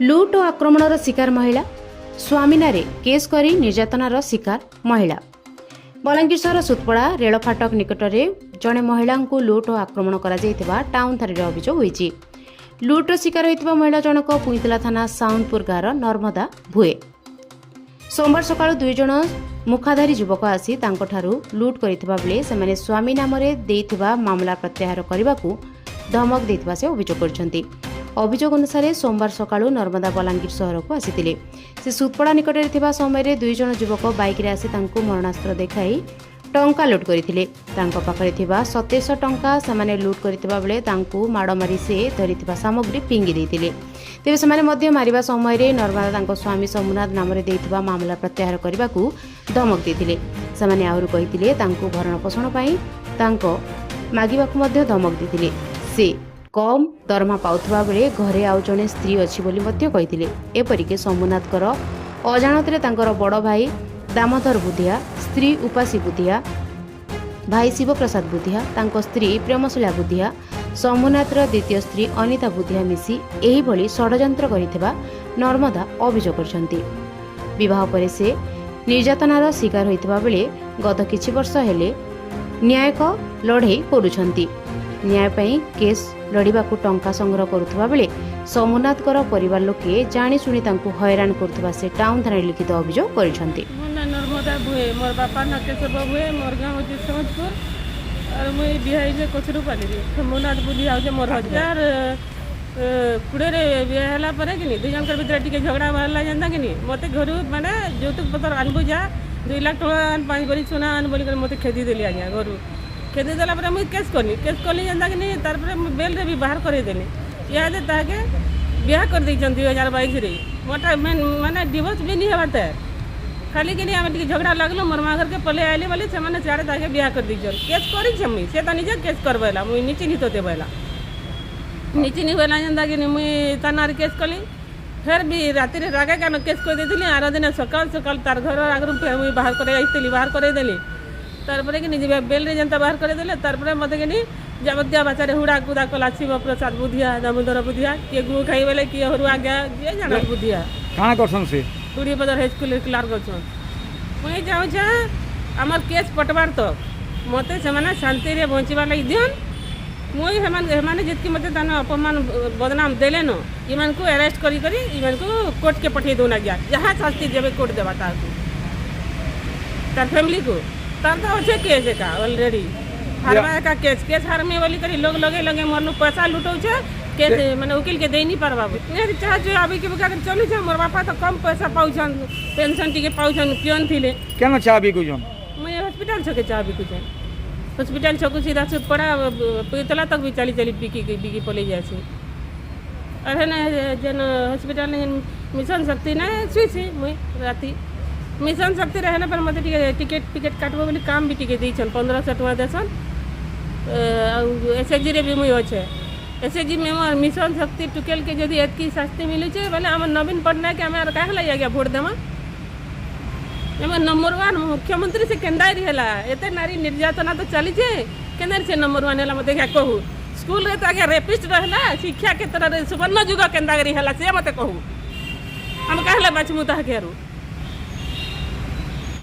लुट और आक्रमणर शिकार महिला स्वामी नारे केस करी निर्यातनार शिकार महिला। बलांगीर सहर सुतपड़ा रेल फाटक निकट में जड़े महिला को लुट और आक्रमण करा टाउन थाना अभियोग होईछि। लुट्र शिकार होइतिबा महिला जनक पुईतला थाना साउंडपुर गाँव नर्मदा भुए। सोमवार सकाळु दुई जण मुखाधारी युवक आसी तांकोठारु लुट करिथिबा बेले सेमाने स्वामी नामरे देइथिबा मामला प्रत्याहार करबाकू धमक देइथिबा से अभियोग करछन्ती। अभियोग अनुसार सोमवार सकाळु नर्मदा बलांगीर सहर को आसीथिले। से सुतपड़ा निकटरे थिबा समय दुई जण युवक बाइक रे आसी तांको मरणास्त्र देखाई टंका लुट करथिले। तांको पाखरे थिबा 2700 टंका सेमाने लुट करथिबा बेले तांको माड़ मारी से धरिथिबा सामग्री फिंगी देइथिले। तेबे सेमाने मध्य मारिबा समय रे नर्मदा तांको स्वामी सोमनाथ नामरे देइथिबा मामला प्रत्याहार करबाकू धमक देइथिले। सेमाने आहुरि कहिथिले तांको भरण पोषण पई तांको मागिबाकू मध्य धमक देइथिले। से कम दरमा पाउथबा बेले घरे आउ जणे स्त्री अछि बोली मध्य कहिथिले। एपरिके सोमनाथकर अजाणतरे तांकर बड़ भाई दामोदर बुधिया, स्त्री उपासी बुधिया, भाई शिवप्रसाद बुधिया, तांको स्त्री प्रेमशिला बुधिया, सोमनाथर द्वितीय स्त्री अनिता बुधिया मिसी एही भली षडयंत्र करिथिबा नर्मदा अभियोग करछन्ती। विवाह परे से निर्यातनार शिकार होइतिबा बेले गत किछि वर्ष हेले न्यायिक लड़ाई करुछन्ती। न्याय पई केस लड़िबाकू टंका संग्रह करुथबा बेले सोमनाथकर परिवार लोके जानी सुनी तांकू हैरान करुथबा से टाउन थाना लिखित अभियोग करिसन्ती। नर्मदा भुए मोर बापा नाकेश्वर भुए मोर गाँव होची समझपुर और मुई बिहाई जे कोचरू पाली सोमनाथ बुली आउजे मोर हजार कुड़े रे बिहा हला परे कि दुई जन भीतर टिके झगड़ा बाहरला जानता कि मते घर माने जौतुक पतर आनबु जा 2 लाख टका आन 5 भरी सोना आन बोली कर मते खेदी देली आज्ञा घर खेदी देला पर मुई केस कली जानता कि तार पर बेल रे भी बाहर करे देली यादे ताके बिहा कर दै जन 2022 रे मोटा माने डिवोर्स भी नहीं हेबाते खाली कि आम टे झगड़ा लगल मोर माँ घर के पले आइले बोले से सियाड़े ताके बिहा कर दीजन केस करी मुई से तो निजे केस करवेला मुई नीचे नहीं तो देवेला नीचे नहीं होला जनता कि मुई थाना केस कली फिर भी राति रागे क्या केस कर देती आर दिन सकाल सकाल तार घर आगर मुई बाहर कर बाहर कर देली तारपरे कि बेल रे जनता बाहर कर देले तारपरे मते कि जबत्या बाचारे हुड़ा कुदा कला शिव प्रसाद बुधिया दामोदर बुधिया किए गु खाई बेले किए हरुआ गया किए जाना बुधिया काना करसन से टूड़ी बदर हाई स्कूल क्लार्क अच्छन मुई चाहूँ आमर केस पटवार तो मते से शांति रे बंचवा लगी दियन मुई हेमाने जितकी मते तान अपमान बदनाम देले न इमान को अरेस्ट करी करी इमान को कोर्ट के पठे दोना गया जहाँ शास्ति देवे कोर्ट देवा तार फैमिली को तार तो अच्छे केस है का ऑलरेडी हारवा का केस हार में बोली करी लोग लगे लगे मोर पैसा लुटौ केस माने वकील के दे नहीं पारबा चाहे अभी के बुका चलू छ मोर बापा तो कम पैसा पाउछन पेंशन टिके पाउछन पियन थिले केना चाबी को जन मैं हॉस्पिटल छके चाबी को जाय हॉस्पिटल छको सीधा से पड़ा पैतला तक भी चली बिकी पले जाय छै अरे ना जन हॉस्पिटल मिशन शक्ति ना सुई मैं राती मिशन शक्ति रहने पर मत टिकेट काटबो बोली काम भी टिके दैछन 1500 टका देसन एसएचजी रे भी मुई अच्छे एसएचजी में मोर मिशन शक्ति टुकेल के जदि एतकी शास्ति मिले छे बोले हम नवीन पटनायक के हमें काहे लगे गया वोट देमा एम नंबर 1 मुख्यमंत्री से केंदाई रहला एते नारी निर्यातना तो चली छे केंदाई से नंबर 1 हला मते क्या कहू स्कूल रे तो आगे रेपिस्ट रहला शिक्षा के तरह सुवर्ण जुग केंदाई रहला से मते कहू हम काहे बाछमु ता केरू